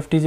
FTJ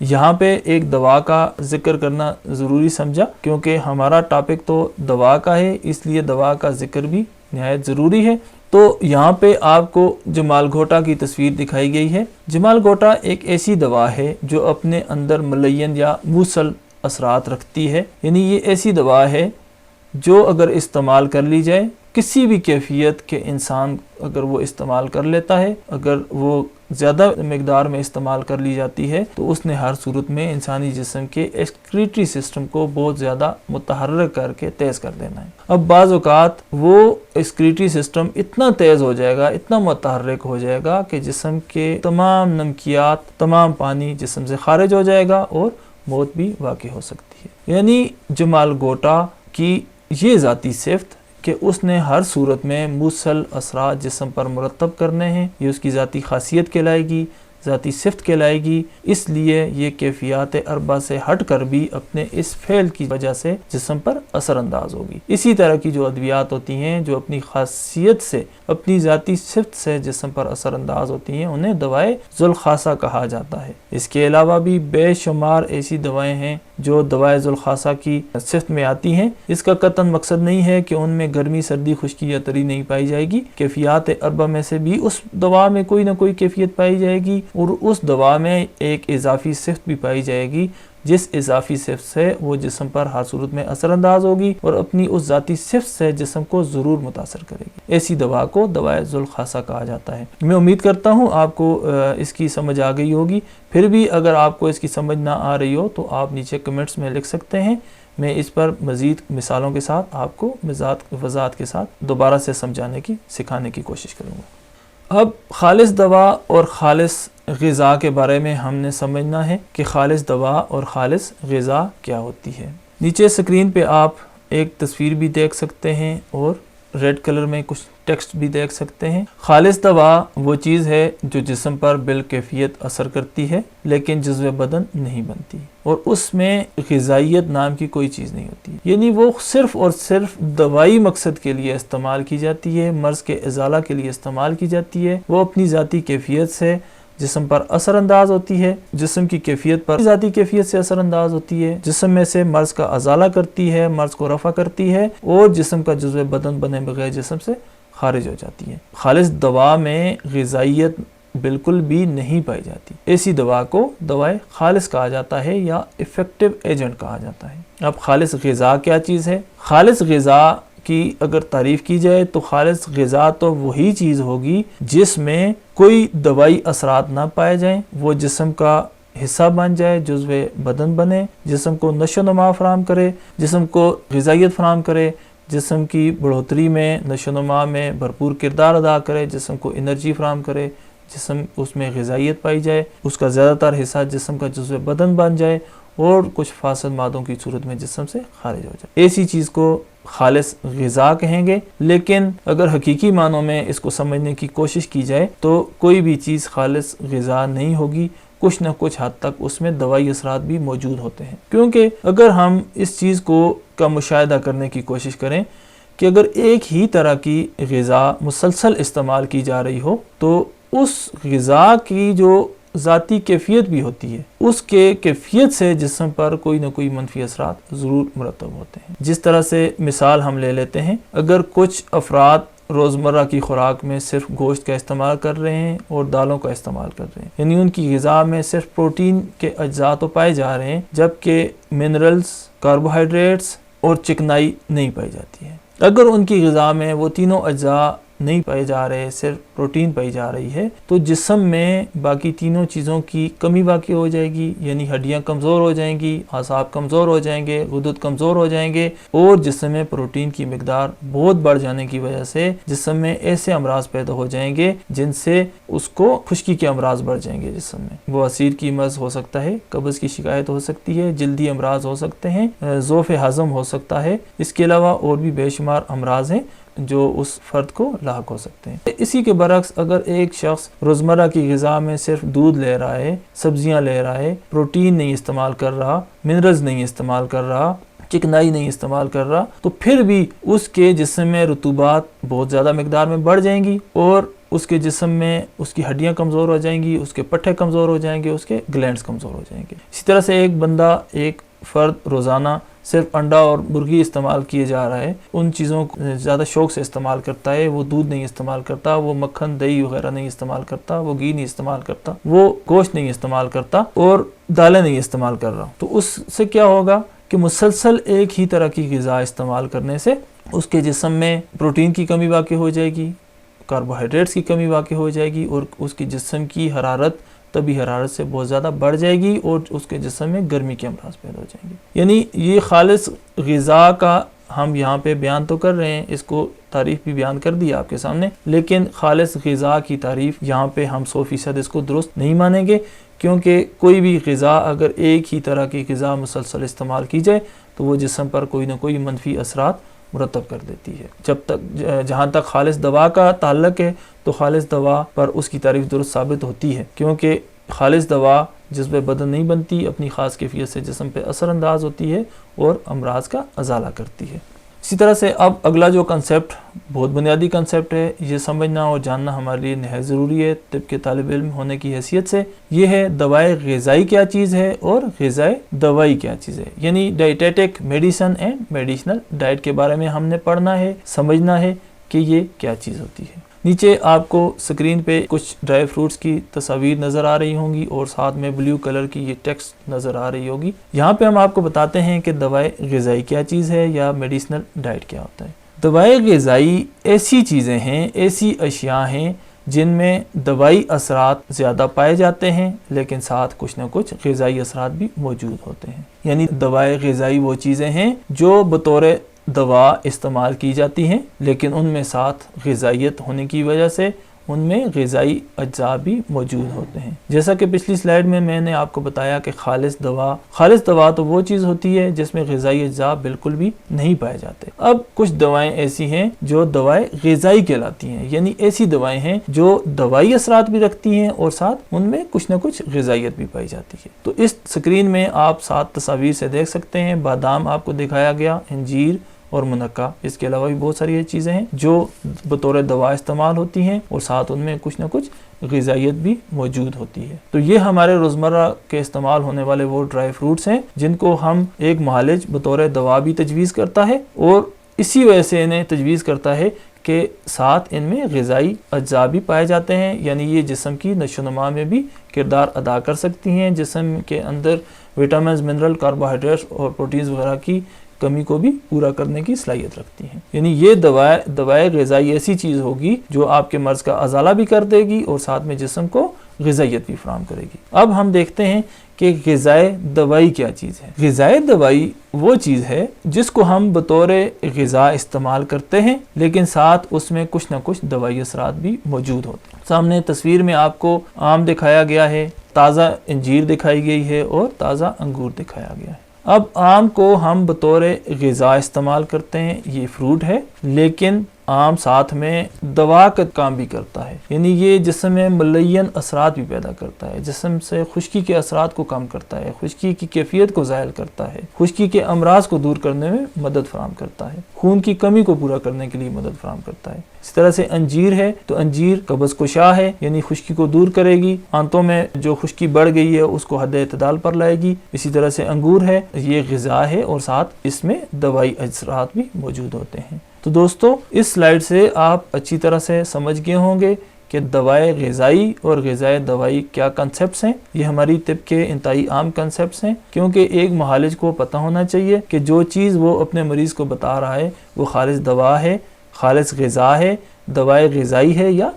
یہاں پہ ایک دوا کا ذکر کرنا ضروری سمجھا کیونکہ ہمارا ٹاپک تو دوا کا ہے، اس لیے دوا کا ذکر بھی نہایت ضروری ہے۔ تو یہاں پہ آپ کو جمال گھوٹا کی تصویر دکھائی گئی ہے۔ جمال گھوٹا ایک ایسی دوا ہے جو اپنے اندر ملین یا موصل اثرات رکھتی ہے، یعنی یہ ایسی دوا ہے جو اگر استعمال کر لی جائے، کسی بھی کیفیت کے انسان اگر وہ استعمال کر لیتا ہے، اگر وہ زیادہ مقدار میں استعمال کر لی جاتی ہے تو اس نے ہر صورت میں انسانی جسم کے ایکسکریٹری سسٹم کو بہت زیادہ متحرک کر کے تیز کر دینا ہے۔ اب بعض اوقات وہ ایکسکریٹری سسٹم اتنا تیز ہو جائے گا، اتنا متحرک ہو جائے گا کہ جسم کے تمام نمکیات، تمام پانی جسم سے خارج ہو جائے گا اور موت بھی واقع ہو سکتی ہے۔ یعنی جمال گھوٹا کی یہ ذاتی صفت کہ اس نے ہر صورت میں موصل اثرات جسم پر مرتب کرنے ہیں، یہ اس کی ذاتی خاصیت کہلائے گی، ذاتی صفت کہلائے گی، اس لیے یہ کیفیات اربع سے ہٹ کر بھی اپنے اس فعل کی وجہ سے جسم پر اثر انداز ہوگی۔ اسی طرح کی جو ادویات ہوتی ہیں جو اپنی خاصیت سے، اپنی ذاتی صفت سے جسم پر اثر انداز ہوتی ہیں، انہیں دوائیں ذوالخاصہ کہا جاتا ہے۔ اس کے علاوہ بھی بے شمار ایسی دوائیں ہیں جو دوائیں ذوالخاصہ کی صفت میں آتی ہیں۔ اس کا قطعاً مقصد نہیں ہے کہ ان میں گرمی، سردی، خشکی یا تری نہیں پائی جائے گی۔ کیفیات اربع میں سے بھی اس دوا میں کوئی نہ کوئی کیفیت پائی جائے گی اور اس دوا میں ایک اضافی صفت بھی پائی جائے گی جس اضافی صفت سے وہ جسم پر ہر صورت میں اثر انداز ہوگی اور اپنی اس ذاتی صفت سے جسم کو ضرور متاثر کرے گی۔ ایسی دوا کو دوائے ذوالخاصہ کہا جاتا ہے۔ میں امید کرتا ہوں آپ کو اس کی سمجھ آ گئی ہوگی۔ پھر بھی اگر آپ کو اس کی سمجھ نہ آ رہی ہو تو آپ نیچے کمنٹس میں لکھ سکتے ہیں، میں اس پر مزید مثالوں کے ساتھ آپ کو وضاحت کے ساتھ دوبارہ سے سکھانے کی کوشش کروں گا۔ اب خالص دوا اور خالص غذا کے بارے میں ہم نے سمجھنا ہے کہ خالص دوا اور خالص غذا کیا ہوتی ہے۔ نیچے سکرین پہ آپ ایک تصویر بھی دیکھ سکتے ہیں اور ریڈ کلر میں کچھ ٹیکسٹ بھی دیکھ سکتے ہیں۔ خالص دوا وہ چیز ہے جو جسم پر بالکیفیت اثر کرتی ہے لیکن جزو بدن نہیں بنتی اور اس میں غذائیت نام کی کوئی چیز نہیں ہوتی، یعنی وہ صرف اور صرف دوائی مقصد کے لیے استعمال کی جاتی ہے، مرض کے ازالہ کے لیے استعمال کی جاتی ہے۔ وہ اپنی ذاتی کیفیت سے جسم پر اثر انداز ہوتی ہے، جسم کی کیفیت پر ذاتی کیفیت سے اثر انداز ہوتی ہے، جسم میں سے مرض کا ازالہ کرتی ہے، مرض کو رفع کرتی ہے اور جسم کا جزو بدن بنے بغیر جسم سے خارج ہو جاتی ہے۔ خالص دوا میں غذائیت بالکل بھی نہیں پائی جاتی، ایسی دوا کو دوائے خالص کہا جاتا ہے یا افیکٹو ایجنٹ کہا جاتا ہے۔ اب خالص غذا کیا چیز ہے؟ خالص غذا کی اگر تعریف کی جائے تو خالص غذا تو وہی چیز ہوگی جس میں کوئی دوائی اثرات نہ پائے جائیں، وہ جسم کا حصہ بن جائے، جزو بدن بنے، جسم کو نشو و نما فراہم کرے، جسم کو غذائیت فراہم کرے، جسم کی بڑھوتری میں، نشو و نما میں بھرپور کردار ادا کرے، جسم کو انرجی فراہم کرے، جسم اس میں غذائیت پائی جائے، اس کا زیادہ تر حصہ جسم کا جزو بدن بن جائے اور کچھ فاسد مادوں کی صورت میں جسم سے خارج ہو جائے، ایسی چیز کو خالص غذا کہیں گے۔ لیکن اگر حقیقی معنوں میں اس کو سمجھنے کی کوشش کی جائے تو کوئی بھی چیز خالص غذا نہیں ہوگی، کچھ نہ کچھ حد تک اس میں دوائی اثرات بھی موجود ہوتے ہیں، کیونکہ اگر ہم اس چیز کا مشاہدہ کرنے کی کوشش کریں کہ اگر ایک ہی طرح کی غذا مسلسل استعمال کی جا رہی ہو تو اس غذا کی جو ذاتی کیفیت بھی ہوتی ہے، اس کے کیفیت سے جسم پر کوئی نہ کوئی منفی اثرات ضرور مرتب ہوتے ہیں۔ جس طرح سے مثال ہم لے لیتے ہیں، اگر کچھ افراد روزمرہ کی خوراک میں صرف گوشت کا استعمال کر رہے ہیں اور دالوں کا استعمال کر رہے ہیں، یعنی ان کی غذا میں صرف پروٹین کے اجزاء تو پائے جا رہے ہیں جبکہ منرلز، کاربوہائیڈریٹس اور چکنائی نہیں پائی جاتی ہے۔ اگر ان کی غذا میں وہ تینوں اجزاء نہیں پائے جا رہے، صرف پروٹین پائی جا رہی ہے، تو جسم میں باقی تینوں چیزوں کی کمی واقع ہو جائے گی، یعنی ہڈیاں کمزور ہو جائیں گی، اعصاب کمزور ہو جائیں گے، غدود کمزور ہو جائیں گے اور جسم میں پروٹین کی مقدار بہت بڑھ جانے کی وجہ سے جسم میں ایسے امراض پیدا ہو جائیں گے جن سے اس کو خشکی کے امراض بڑھ جائیں گے جسم میں، بواسیر کی مرض ہو سکتا ہے، قبض کی شکایت ہو سکتی ہے، جلدی امراض ہو سکتے ہیں، ضعف ہضم ہو سکتا ہے، اس کے علاوہ اور بھی بے شمار امراض ہیں جو اس فرد کو لاحق ہو سکتے ہیں۔ اسی کے برعکس اگر ایک شخص روزمرہ کی غذا میں صرف دودھ لے رہا ہے، سبزیاں لے رہا ہے، پروٹین نہیں استعمال کر رہا، منرلز نہیں استعمال کر رہا، چکنائی نہیں استعمال کر رہا، تو پھر بھی اس کے جسم میں رطوبات بہت زیادہ مقدار میں بڑھ جائیں گی اور اس کے جسم میں اس کی ہڈیاں کمزور ہو جائیں گی، اس کے پٹھے کمزور ہو جائیں گے، اس کے گلینڈز کمزور ہو جائیں گے۔ اسی طرح سے ایک بندہ، ایک فرد روزانہ صرف انڈا اور مرغی استعمال کیے جا رہا ہے، ان چیزوں کو زیادہ شوق سے استعمال کرتا ہے، وہ دودھ نہیں استعمال کرتا، وہ مکھن دہی وغیرہ نہیں استعمال کرتا، وہ گھی نہیں استعمال کرتا، وہ گوشت نہیں استعمال کرتا اور دالیں نہیں استعمال کر رہا، تو اس سے کیا ہوگا کہ مسلسل ایک ہی طرح کی غذا استعمال کرنے سے اس کے جسم میں پروٹین کی کمی واقع ہو جائے گی، کاربوہائیڈریٹس کی کمی واقع ہو جائے گی، اور اس کی جسم کی حرارت طبی حرارت سے بہت زیادہ بڑھ جائے گی، اور اس کے جسم میں گرمی کے امراض پیدا ہو جائیں گے۔ یعنی یہ خالص غذا کا ہم یہاں پہ بیان تو کر رہے ہیں، اس کو تعریف بھی بیان کر دی آپ کے سامنے، لیکن خالص غذا کی تعریف یہاں پہ ہم 100% اس کو درست نہیں مانیں گے، کیونکہ کوئی بھی غذا اگر ایک ہی طرح کی غذا مسلسل استعمال کی جائے تو وہ جسم پر کوئی نہ کوئی منفی اثرات مرتب کر دیتی ہے۔ جہاں تک خالص دوا کا تعلق ہے تو خالص دوا پر اس کی تعریف درست ثابت ہوتی ہے، کیونکہ خالص دوا جذب بدن نہیں بنتی، اپنی خاص کیفیت سے جسم پہ اثر انداز ہوتی ہے اور امراض کا ازالہ کرتی ہے۔ اسی طرح سے اب اگلا جو کنسیپٹ بہت بنیادی کنسیپٹ ہے، یہ سمجھنا اور جاننا ہمارے لیے نہایت ضروری ہے طب کے طالب علم ہونے کی حیثیت سے، یہ ہے دوائے غذائی کیا چیز ہے اور غذائے دوائی کیا چیز ہے۔ یعنی ڈائٹیٹک میڈیسن اینڈ میڈیسنل ڈائٹ کے بارے میں ہم نے پڑھنا ہے، سمجھنا ہے کہ یہ کیا چیز ہوتی ہے۔ نیچے آپ کو سکرین پہ کچھ ڈرائی فروٹس کی تصاویر نظر آ رہی ہوں گی اور ساتھ میں بلیو کلر کی یہ ٹیکسٹ نظر آ رہی ہوگی۔ یہاں پہ ہم آپ کو بتاتے ہیں کہ دوائے غذائی کیا چیز ہے یا میڈیسنل ڈائٹ کیا ہوتا ہے۔ دوائے غذائی ایسی چیزیں ہیں، ایسی اشیاء ہیں جن میں دوائی اثرات زیادہ پائے جاتے ہیں، لیکن ساتھ کچھ نہ کچھ غذائی اثرات بھی موجود ہوتے ہیں۔ یعنی دوائے غذائی وہ چیزیں ہیں جو بطور دوا استعمال کی جاتی ہیں، لیکن ان میں ساتھ غذائیت ہونے کی وجہ سے ان میں غذائی اجزاء بھی موجود ہوتے ہیں۔ جیسا کہ پچھلی سلائیڈ میں نے آپ کو بتایا کہ خالص دوا تو وہ چیز ہوتی ہے جس میں غذائی اجزاء بالکل بھی نہیں پائے جاتے۔ اب کچھ دوائیں ایسی ہیں جو دوائیں غذائی کہلاتی ہیں، یعنی ایسی دوائیں ہیں جو دوائی اثرات بھی رکھتی ہیں اور ساتھ ان میں کچھ نہ کچھ غذائیت بھی پائی جاتی ہے۔ تو اس سکرین میں آپ 7 تصاویر سے دیکھ سکتے ہیں، بادام آپ کو دکھایا گیا، انجیر اور منقع، اس کے علاوہ بھی بہت ساری چیزیں ہیں جو بطور دوا استعمال ہوتی ہیں اور ساتھ ان میں کچھ نہ کچھ غذائیت بھی موجود ہوتی ہے۔ تو یہ ہمارے روزمرہ کے استعمال ہونے والے وہ ڈرائی فروٹس ہیں جن کو ہم ایک معالج بطور دوا بھی تجویز کرتا ہے، اور اسی وجہ سے انہیں تجویز کرتا ہے کہ ساتھ ان میں غذائی اجزاء بھی پائے جاتے ہیں، یعنی یہ جسم کی نشو و نما میں بھی کردار ادا کر سکتی ہیں، جسم کے اندر وٹامنز، منرل، کاربوہائیڈریٹس اور پروٹینز وغیرہ کی کمی کو بھی پورا کرنے کی صلاحیت رکھتی ہیں۔ یعنی یہ دوائے غذائی ایسی چیز ہوگی جو آپ کے مرض کا ازالہ بھی کر دے گی اور ساتھ میں جسم کو غذائیت بھی فراہم کرے گی۔ اب ہم دیکھتے ہیں کہ غذائے دوائی کیا چیز ہے۔ غذائے دوائی وہ چیز ہے جس کو ہم بطور غذا استعمال کرتے ہیں، لیکن ساتھ اس میں کچھ نہ کچھ دوائی اثرات بھی موجود ہوتے ہیں۔ سامنے تصویر میں آپ کو آم دکھایا گیا ہے، تازہ انجیر دکھائی گئی ہے اور تازہ انگور دکھایا گیا ہے۔ اب آم کو ہم بطور غذا استعمال کرتے ہیں، یہ فروٹ ہے، لیکن آم ساتھ میں دوا کا کام بھی کرتا ہے، یعنی یہ جسم میں ملین اثرات بھی پیدا کرتا ہے، جسم سے خشکی کے اثرات کو کم کرتا ہے، خشکی کی کیفیت کو زائل کرتا ہے، خشکی کے امراض کو دور کرنے میں مدد فراہم کرتا ہے، خون کی کمی کو پورا کرنے کے لیے مدد فراہم کرتا ہے۔ اس طرح سے انجیر ہے تو انجیر قبض کشا ہے، یعنی خشکی کو دور کرے گی، آنتوں میں جو خشکی بڑھ گئی ہے اس کو حد اعتدال پر لائے گی۔ اسی طرح سے انگور ہے، یہ غذا ہے اور ساتھ اس میں دوائی اثرات بھی موجود ہوتے ہیں۔ تو دوستو اس سلائیڈ سے آپ اچھی طرح سے سمجھ گئے ہوں گے کہ دوائے غذائی اور غذائے دوائی کیا کنسپٹس ہیں۔ یہ ہماری طب کے انتہائی عام کنسپٹس ہیں، کیونکہ ایک معالج کو پتہ ہونا چاہیے کہ جو چیز وہ اپنے مریض کو بتا رہا ہے وہ خالص دوا ہے، خالص غذا ہے، دوائے غذائی ہے یا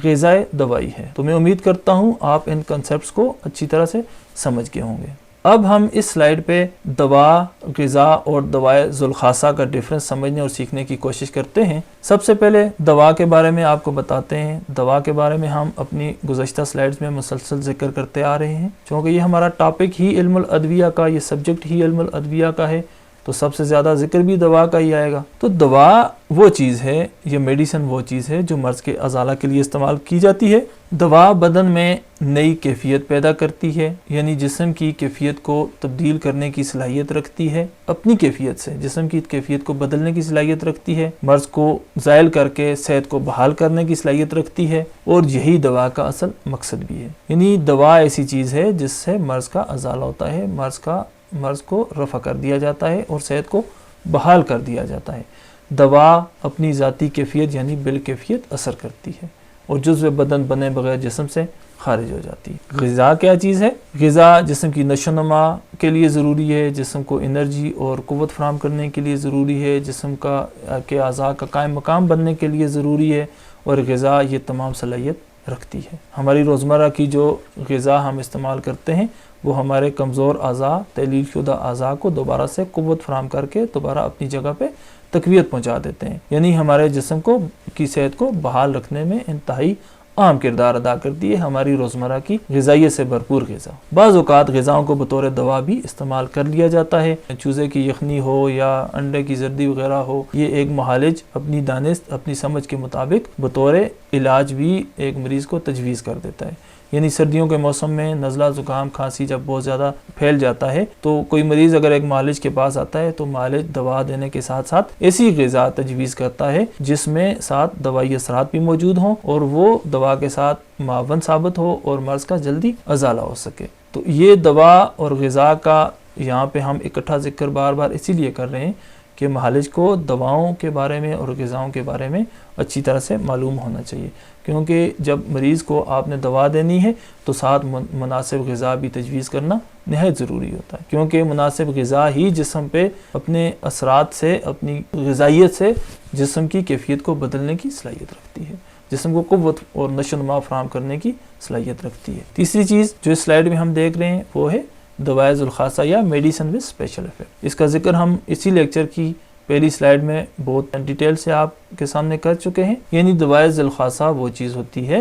غذائے دوائی ہے۔ تو میں امید کرتا ہوں آپ ان کنسپٹس کو اچھی طرح سے سمجھ گئے ہوں گے۔ اب ہم اس سلائیڈ پہ دوا، غذا اور دوائے ذوالخاصہ کا ڈیفرنس سمجھنے اور سیکھنے کی کوشش کرتے ہیں۔ سب سے پہلے دوا کے بارے میں آپ کو بتاتے ہیں۔ دوا کے بارے میں ہم اپنی گزشتہ سلائیڈز میں مسلسل ذکر کرتے آ رہے ہیں، چونکہ یہ ہمارا ٹاپک ہی علم الادویہ کا، یہ سبجیکٹ ہی علم الادویہ کا ہے۔ تو سب سے زیادہ ذکر بھی دوا کا ہی آئے گا۔ تو دوا وہ چیز ہے یا میڈیسن وہ چیز ہے جو مرض کے ازالہ کے لیے استعمال کی جاتی ہے۔ دوا بدن میں نئی کیفیت پیدا کرتی ہے، یعنی جسم کی کیفیت کو تبدیل کرنے کی صلاحیت رکھتی ہے، اپنی کیفیت سے جسم کی کیفیت کو بدلنے کی صلاحیت رکھتی ہے، مرض کو زائل کر کے صحت کو بحال کرنے کی صلاحیت رکھتی ہے، اور یہی دوا کا اصل مقصد بھی ہے۔ یعنی دوا ایسی چیز ہے جس سے مرض کا ازالہ ہوتا ہے، مرض کو رفع کر دیا جاتا ہے اور صحت کو بحال کر دیا جاتا ہے۔ دوا اپنی ذاتی کیفیت یعنی بالکیفیت اثر کرتی ہے اور جزو بدن بنے بغیر جسم سے خارج ہو جاتی ہے۔ غذا کیا چیز ہے؟ غذا جسم کی نشو و نما کے لیے ضروری ہے، جسم کو انرجی اور قوت فراہم کرنے کے لیے ضروری ہے، جسم کے اعضاء کا قائم مقام بننے کے لیے ضروری ہے، اور غذا یہ تمام صلاحیت رکھتی ہے۔ ہماری روزمرہ کی جو غذا ہم استعمال کرتے ہیں وہ ہمارے کمزور اعضاء، تحلیل شدہ اعضاء کو دوبارہ سے قوت فراہم کر کے دوبارہ اپنی جگہ پہ تقویت پہنچا دیتے ہیں، یعنی ہمارے جسم کی صحت کو بحال رکھنے میں انتہائی اہم کردار ادا کرتی ہے ہماری روزمرہ کی غذائیت سے بھرپور غذا۔ بعض اوقات غذاؤں کو بطور دوا بھی استعمال کر لیا جاتا ہے، چوزے کی یخنی ہو یا انڈے کی زردی وغیرہ ہو، یہ ایک معالج اپنی دانست اپنی سمجھ کے مطابق بطور علاج بھی ایک مریض کو تجویز کر دیتا ہے۔ یعنی سردیوں کے موسم میں نزلہ زکام کھانسی جب بہت زیادہ پھیل جاتا ہے تو کوئی مریض اگر ایک معالج کے پاس آتا ہے تو معالج دوا دینے کے ساتھ ساتھ ایسی غذا تجویز کرتا ہے جس میں ساتھ دوائی اثرات بھی موجود ہوں اور وہ دوا کے ساتھ معاون ثابت ہو اور مرض کا جلدی ازالہ ہو سکے۔ تو یہ دوا اور غذا کا یہاں پہ ہم اکٹھا ذکر بار بار اسی لیے کر رہے ہیں کہ معالج کو دواؤں کے بارے میں اور غذاؤں کے بارے میں اچھی طرح سے معلوم ہونا چاہیے، کیونکہ جب مریض کو آپ نے دوا دینی ہے تو ساتھ مناسب غذا بھی تجویز کرنا نہایت ضروری ہوتا ہے، کیونکہ مناسب غذا ہی جسم پہ اپنے اثرات سے، اپنی غذائیت سے جسم کی کیفیت کو بدلنے کی صلاحیت رکھتی ہے، جسم کو قوت اور نشو و نما فراہم کرنے کی صلاحیت رکھتی ہے۔ تیسری چیز جو اس سلائیڈ میں ہم دیکھ رہے ہیں وہ ہے دوائے ذوالخاصہ یا میڈیسن وذ اسپیشل افیکٹ۔ اس کا ذکر ہم اسی لیکچر کی پہلی سلائیڈ میں بہت ڈیٹیل سے آپ کے سامنے کر چکے ہیں۔ یعنی دوائے ذوالخاصہ وہ چیز ہوتی ہے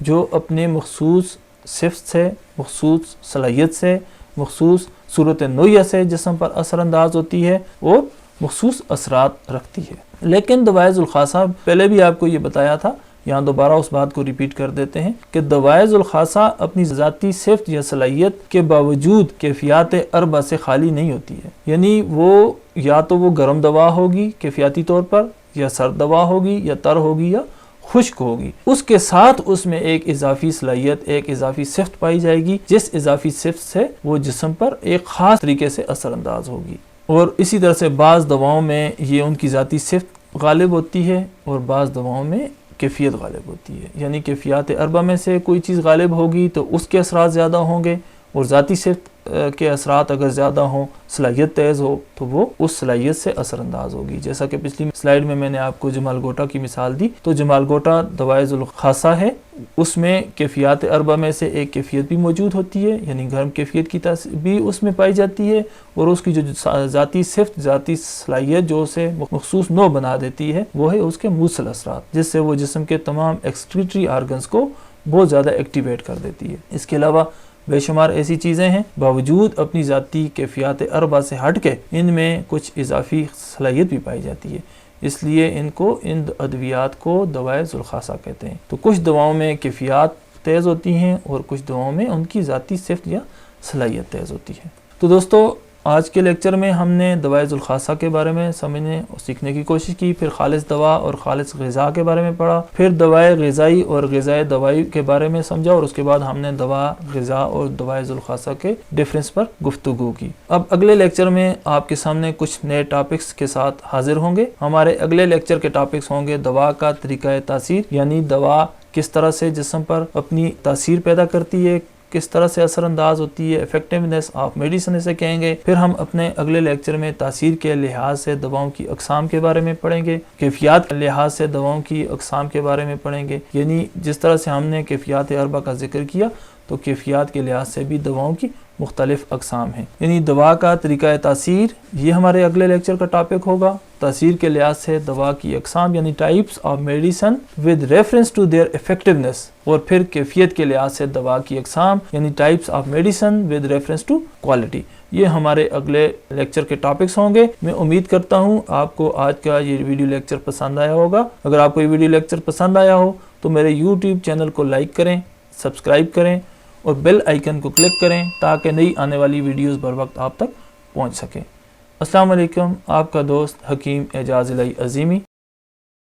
جو اپنے مخصوص صفت سے، مخصوص صلاحیت سے، مخصوص صورت نوعیہ سے جسم پر اثر انداز ہوتی ہے اور مخصوص اثرات رکھتی ہے۔ لیکن دوائے ذوالخاصہ پہلے بھی آپ کو یہ بتایا تھا، یہاں دوبارہ اس بات کو ریپیٹ کر دیتے ہیں کہ دوائے ذوالخاصہ اپنی ذاتی صفت یا صلاحیت کے باوجود کیفیات اربع سے خالی نہیں ہوتی ہے۔ یعنی وہ یا تو وہ گرم دوا ہوگی کیفیاتی طور پر، یا سرد دوا ہوگی، یا تر ہوگی، یا خشک ہوگی، اس کے ساتھ اس میں ایک اضافی صلاحیت، ایک اضافی صفت پائی جائے گی جس اضافی صفت سے وہ جسم پر ایک خاص طریقے سے اثر انداز ہوگی۔ اور اسی طرح سے بعض دواؤں میں یہ ان کی ذاتی صفت غالب ہوتی ہے اور بعض دواؤں میں کیفیت غالب ہوتی ہے، یعنی کیفیات اربع میں سے کوئی چیز غالب ہوگی تو اس کے اثرات زیادہ ہوں گے، اور ذاتی صفت کے اثرات اگر زیادہ ہوں، صلاحیت تیز ہو تو وہ اس صلاحیت سے اثر انداز ہوگی۔ جیسا کہ پچھلی سلائیڈ میں نے آپ کو جمال گوٹا کی مثال دی، تو جمال گوٹا دوائے ذوالخاصہ ہے، اس میں کیفیات اربع میں سے ایک کیفیت بھی موجود ہوتی ہے، یعنی گرم کیفیت کی تاثیر بھی اس میں پائی جاتی ہے، اور اس کی جو ذاتی صفت، ذاتی صلاحیت جو اسے مخصوص نوع بنا دیتی ہے وہ ہے اس کے موصل اثرات، جس سے وہ جسم کے تمام ایکسکریٹری آرگنز کو بہت زیادہ ایکٹیویٹ کر دیتی ہے۔ اس کے علاوہ بے شمار ایسی چیزیں ہیں باوجود اپنی ذاتی کیفیات اربع سے ہٹ کے ان میں کچھ اضافی صلاحیت بھی پائی جاتی ہے، اس لیے ان ادویات کو دوائے ذوالخاصہ کہتے ہیں۔ تو کچھ دواؤں میں کیفیات تیز ہوتی ہیں اور کچھ دواؤں میں ان کی ذاتی صفت یا صلاحیت تیز ہوتی ہے۔ تو دوستو آج کے لیکچر میں ہم نے دوائے ذوالخاصہ کے بارے میں سمجھنے اور سیکھنے کی کوشش کی، پھر خالص دوا اور خالص غذا کے بارے میں پڑھا، پھر دوائے غذائی اور غذائے دوائی کے بارے میں سمجھا، اور اس کے بعد ہم نے دوا، غذا اور دوائے ذوالخاصہ کے ڈیفرنس پر گفتگو کی۔ اب اگلے لیکچر میں آپ کے سامنے کچھ نئے ٹاپکس کے ساتھ حاضر ہوں گے۔ ہمارے اگلے لیکچر کے ٹاپکس ہوں گے دوا کا طریقہ تاثیر، یعنی دوا کس طرح سے جسم پر اپنی تاثیر پیدا کرتی ہے، کس طرح سے اثر انداز ہوتی ہے، ایفیکٹیونیس آف میڈیسن اسے کہیں گے۔ پھر ہم اپنے اگلے لیکچر میں تاثیر کے لحاظ سے دواؤں کی اقسام کے بارے میں پڑھیں گے، کیفیات کے لحاظ سے دواؤں کی اقسام کے بارے میں پڑھیں گے، یعنی جس طرح سے ہم نے کیفیات اربع کا ذکر کیا تو کیفیات کے لحاظ سے بھی دواؤں کی مختلف اقسام ہیں، یعنی دوا کا طریقہ تاثیر، یہ ہمارے اگلے لیکچر کا ٹاپک ہوگا۔ تاثیر کے لحاظ سے دوا کی اقسام یعنی types of medicine with reference to their effectiveness, اور پھر کیفیت کے لحاظ سے دوا کی اقسام یعنی types of medicine with reference to quality. یہ ہمارے اگلے لیکچر کے ٹاپکس ہوں گے۔ میں امید کرتا ہوں آپ کو آج کا یہ ویڈیو لیکچر پسند آیا ہوگا۔ اگر آپ کو یہ ویڈیو لیکچر پسند آیا ہو تو میرے یوٹیوب چینل کو لائک کریں، سبسکرائب کریں اور بیل آئیکن کو کلک کریں تاکہ نئی آنے والی ویڈیوز بر وقت آپ تک پہنچ سکیں۔ السلام علیکم، آپ کا دوست حکیم اعجاز الہی عظیمی۔